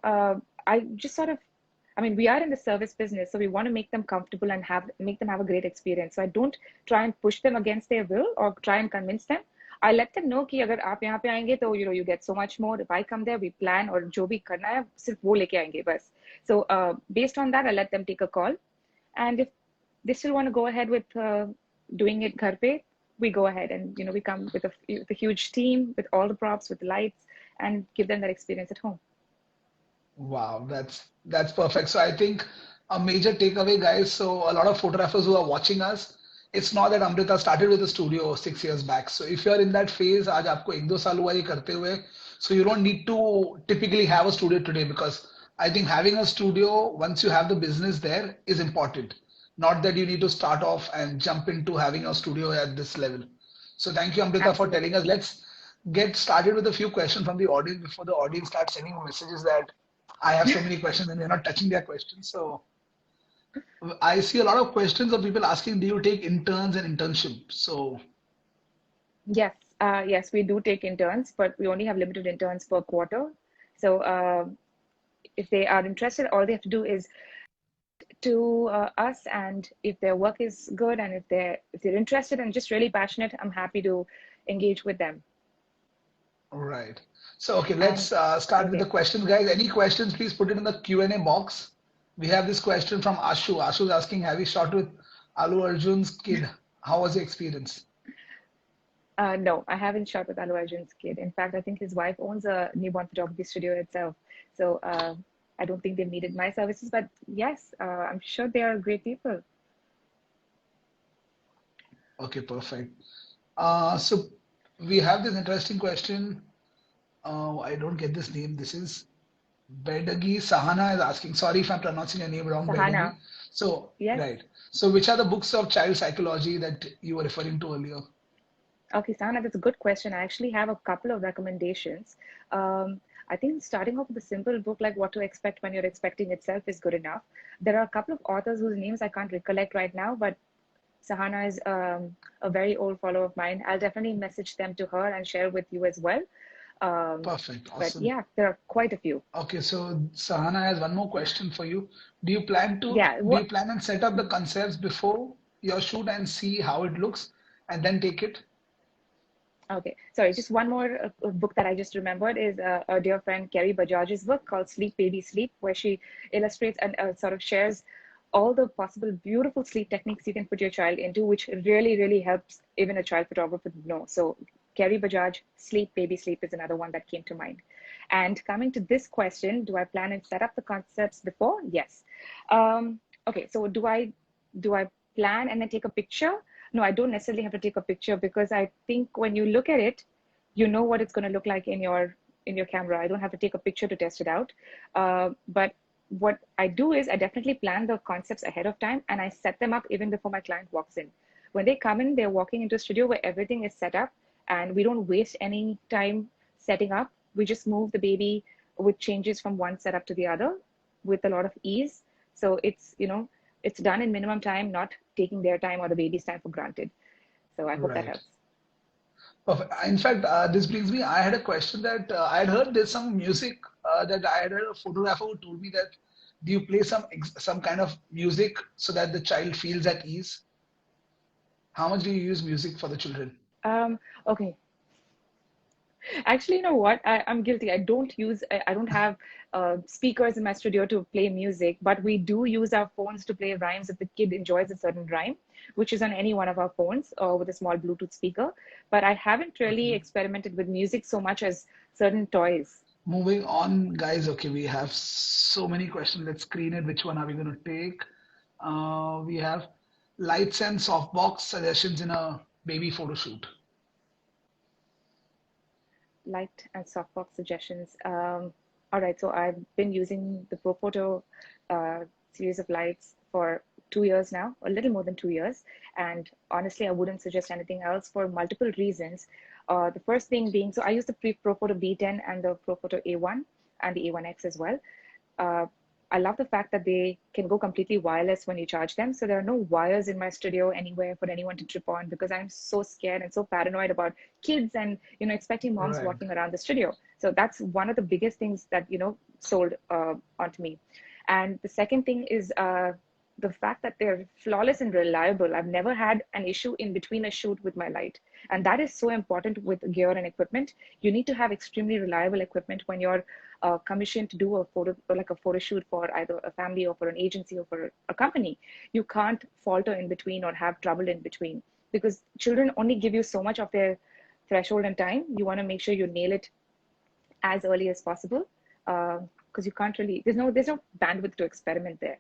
I just sort of, I mean, we are in the service business, so we want to make them comfortable and make them have a great experience. So I don't try and push them against their will or try and convince them. I let them know कि अगर आप यहाँ पे आएंगे तो you get so much more. If I come there, we plan, और जो भी करना है सिर्फ वो लेके आएंगे बस. So based on that, I let them take a call, and if they still want to go ahead with doing it घर पे, we go ahead, and we come with a huge team with all the props, with the lights, and give them that experience at home. Wow, that's perfect. So I think a major takeaway, guys. So a lot of photographers who are watching us, it's not that Amrita started with a studio 6 years back. So if you're in that phase, आज आपको 1-2 साल हुआ ये करते हुए, so you don't need to typically have a studio today because I think having a studio once you have the business there is important. Not that you need to start off and jump into having a studio at this level. So thank you, Amrita, for telling Absolutely. us. Let's get started with a few questions from the audience before the audience starts sending messages that I have so many questions and they're not touching their questions. So I see a lot of questions of people asking, do you take interns and internships? So Yes, yes, we do take interns, but we only have limited interns per quarter. So if they are interested, all they have to do is to us, and if their work is good and if they're interested and just really passionate, I'm happy to engage with them. right. So okay, let's And start with the okay, questions, guys. Any questions, please put it in the Q&A box. We have this question from Ashu. Ashu is asking, have you shot with Alu Arjun's kid? How was the experience? no, I haven't shot with Allu Arjun's kid. In fact, I think his wife owns a newborn photography studio itself. So I don't think they've needed my services, but yes, I'm sure they are great people. Okay, perfect. So we have this interesting question. I don't get this name. This is Bedagi Sahana is asking. Sorry if I'm pronouncing your name wrong, Bedagi. Sahana, So, yes. right. So, which are the books of child psychology that you were referring to earlier? Okay, Sana, that's a good question. I actually have a couple of recommendations. I think starting off with a simple book like What to Expect When You're Expecting itself is good enough. There are a couple of authors whose names I can't recollect right now, but Sahana is a very old follower of mine. I'll definitely message them to her and share with you as well. Um, Perfect. but Awesome. yeah, there are quite a few. Okay, so Sahana has one more question for you. Yeah, Do you plan and set up the concepts before your shoot and see how it looks and then take it? okay. Sorry, just one more book that I just remembered is a dear friend, Kerry Bajaj's book called Sleep, Baby, Sleep, where she illustrates and sort of shares all the possible beautiful sleep techniques you can put your child into, which really, really helps even a child photographer know. So Kerry Bajaj, Sleep, Baby, Sleep is another one that came to mind. And coming to this question, do I plan and set up the concepts before? Yes. Okay, so do I plan and then take a picture? No, I don't necessarily have to take a picture because I think when you look at it, you know what it's going to look like in your camera. I don't have to take a picture to test it out. But what I do is I definitely plan the concepts ahead of time and I set them up even before my client walks in. when they come in, they're walking into a studio where everything is set up, and we don't waste any time setting up. We just move the baby with changes from one setup to the other with a lot of ease. So it's done in minimum time, not taking their time or the baby's time for granted. So I hope that Right. helps. Perfect. In fact, this brings me, I had a question that I had heard there's some music that I had heard a photographer who told me that do you play some kind of music so that the child feels at ease? How much do you use music for the children? Okay. Actually, you know what? I'm guilty. I don't have speakers in my studio to play music, but we do use our phones to play rhymes if the kid enjoys a certain rhyme, which is on any one of our phones or with a small Bluetooth speaker. But I haven't really Okay. experimented with music so much as certain toys. Moving on, guys. Okay, we have so many questions. Let's screen it. Which one are we going to take? We have lights and softbox suggestions in a baby photo shoot. Light and softbox suggestions. All right, so I've been using the Profoto series of lights for 2 years now, a little more than 2 years. And honestly, I wouldn't suggest anything else for multiple reasons. The first thing being, so I use the Profoto B10 and the Profoto A1 and the A1X as well. Uh, I love the fact that they can go completely wireless when you charge them. So there are no wires in my studio anywhere for anyone to trip on because I'm so scared and so paranoid about kids and expecting moms Right. walking around the studio. So that's one of the biggest things that sold onto me. And the second thing is the fact that they're flawless and reliable. I've never had an issue in between a shoot with my light. And that is so important with gear and equipment. You need to have extremely reliable equipment when you're commissioned to do a photo, like a photo shoot for either a family or for an agency or for a company. You can't falter in between or have trouble in between because children only give you so much of their threshold and time. You want to make sure you nail it as early as possible because you can't really, there's no bandwidth to experiment there.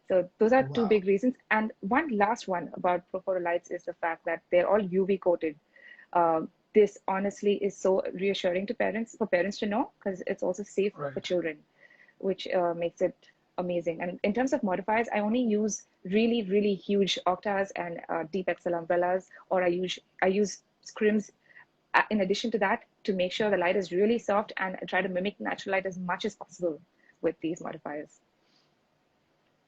So those are two Wow. big reasons. And one last one about Profoto lights is the fact that they're all UV coated. This honestly is so reassuring to parents, for parents to know, because it's also safe for Right. children, which makes it amazing. And in terms of modifiers, I only use really, really huge octas and deep XL umbrellas, or I use scrims in addition to that to make sure the light is really soft and try to mimic natural light as much as possible with these modifiers.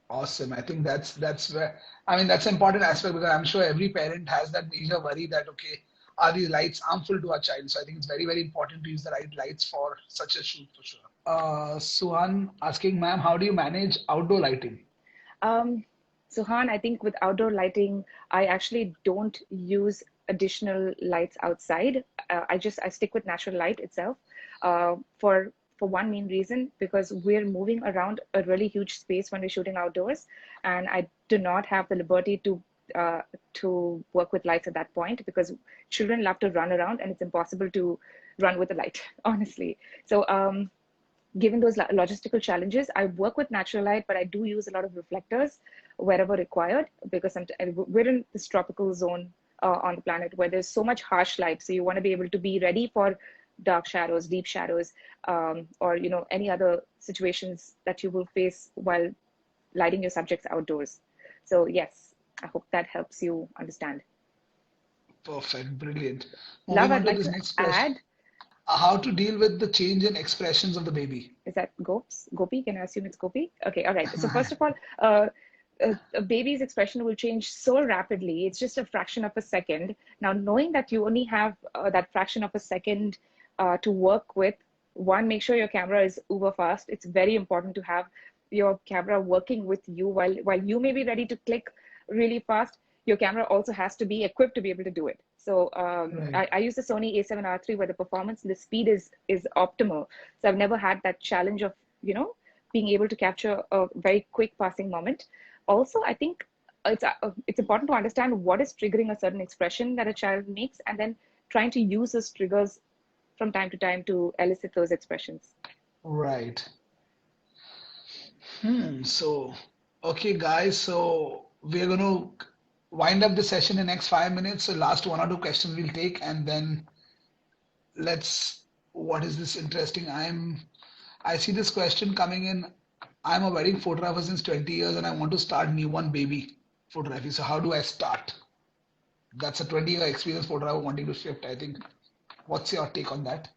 Awesome. I think that's where I mean that's an important aspect because I'm sure every parent has that major worry that okay, are these lights harmful to our child? So I think it's very, very important to use the right lights for such a shoot for sure. Suhan asking, ma'am, how do you manage outdoor lighting? Um, so Han, I think with outdoor lighting, I actually don't use additional lights outside. I stick with natural light itself. For one main reason, because we're moving around a really huge space when we're shooting outdoors, and I do not have the liberty to work with lights at that point because children love to run around and it's impossible to run with a light, honestly. So given those logistical challenges, I work with natural light, but I do use a lot of reflectors wherever required because we're in this tropical zone on the planet where there's so much harsh light. So you want to be able to be ready for dark shadows, deep shadows, or any other situations that you will face while lighting your subjects outdoors. So yes, I hope that helps you understand. Perfect, brilliant. Love, Moving on I'd to like this to next question. add, How to deal with the change in expressions of the baby? is that Gopi? Can I assume it's Gopi? Okay, all right. So first of all, a baby's expression will change so rapidly. It's just a fraction of a second. Now, knowing that you only have that fraction of a second to work with, one, make sure your camera is uber fast. It's very important to have your camera working with you while you may be ready to click really fast. Your camera also has to be equipped to be able to do it. So Right. I use the Sony A7R3 where the performance, the speed is optimal. So I've never had that challenge of being able to capture a very quick passing moment. Also, I think it's important to understand what is triggering a certain expression that a child makes, and then trying to use those triggers from time to time to elicit those expressions. Right. So, okay, guys. So we're going to wind up the session in the next 5 minutes. So last one or two questions we'll take, and then let's. What is this interesting? I see this question coming in. I'm a wedding photographer since 20 years, and I want to start newborn baby photography. So how do I start? That's a 20-year experience photographer wanting to shift, I think. What's your take on that?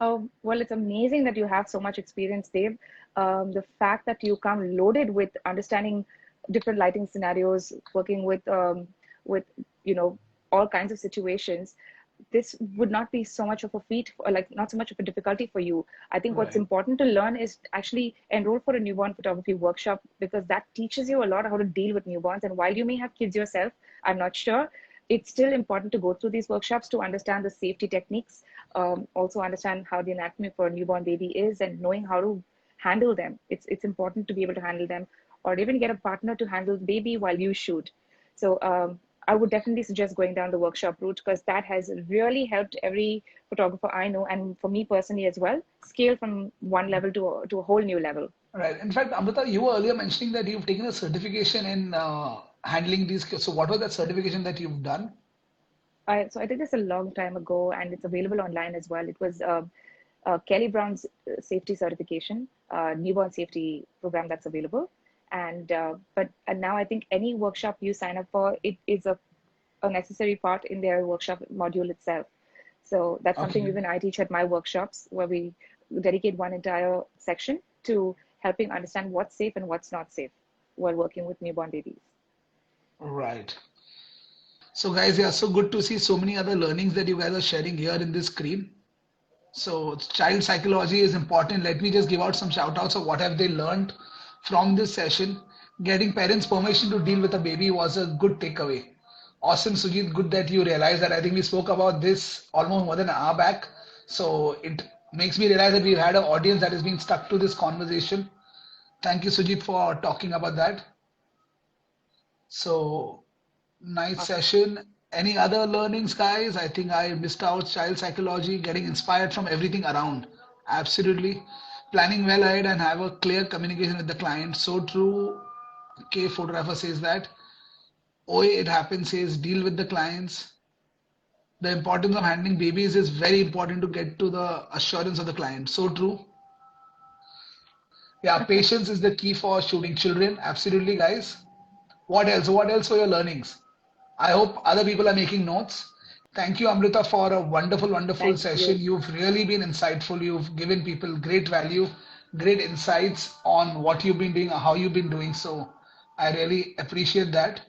Oh, well, it's amazing that you have so much experience, Dave. The fact that you come loaded with understanding different lighting scenarios, working with you know all kinds of situations, this would not be so much of a feat, or like not so much of a difficulty for you. I think what's Right. important to learn is actually enroll for a newborn photography workshop because that teaches you a lot how to deal with newborns. And while you may have kids yourself, I'm not sure. It's still important to go through these workshops to understand the safety techniques, also understand how the anatomy for a newborn baby is, and knowing how to handle them. It's important to be able to handle them, or even get a partner to handle the baby while you shoot. So I would definitely suggest going down the workshop route because that has really helped every photographer I know, and for me personally as well, scale from one level to a whole new level. Right. In fact, Amrita, you were earlier mentioning that you've taken a certification in handling these. So, what was that certification that you've done? So I did this a long time ago, and it's available online as well. It was Kelly Brown's safety certification, newborn safety program that's available. And now I think any workshop you sign up for, it is a necessary part in their workshop module itself. So that's something Okay. even I teach at my workshops, where we dedicate one entire section to helping understand what's safe and what's not safe while working with newborn babies. Right. So, guys, yeah, so good to see so many other learnings that you guys are sharing here in this screen. So, child psychology is important. Let me just give out some shout outs of what have they learned from this session. Getting parents' permission to deal with a baby was a good takeaway. Awesome, Sujit. Good that you realized that. I think we spoke about this almost more than an hour back. So, it makes me realize that we've had an audience that has been stuck to this conversation. Thank you, Sujit, for talking about that. So, nice Awesome. session. Any other learnings, guys? I think I missed out child psychology, getting inspired from everything around. Absolutely. Planning well ahead and have a clear communication with the client. So true. K photographer says that. OA it happens says deal with the clients. The importance of handling babies is very important to get to the assurance of the client. So true. Yeah, patience is the key for shooting children. Absolutely, guys. What else? What else were your learnings? I hope other people are making notes. Thank you, Amrita, for a wonderful, wonderful Thank session. you. You've really been insightful. You've given people great value, great insights on what you've been doing, how you've been doing. So I really appreciate that.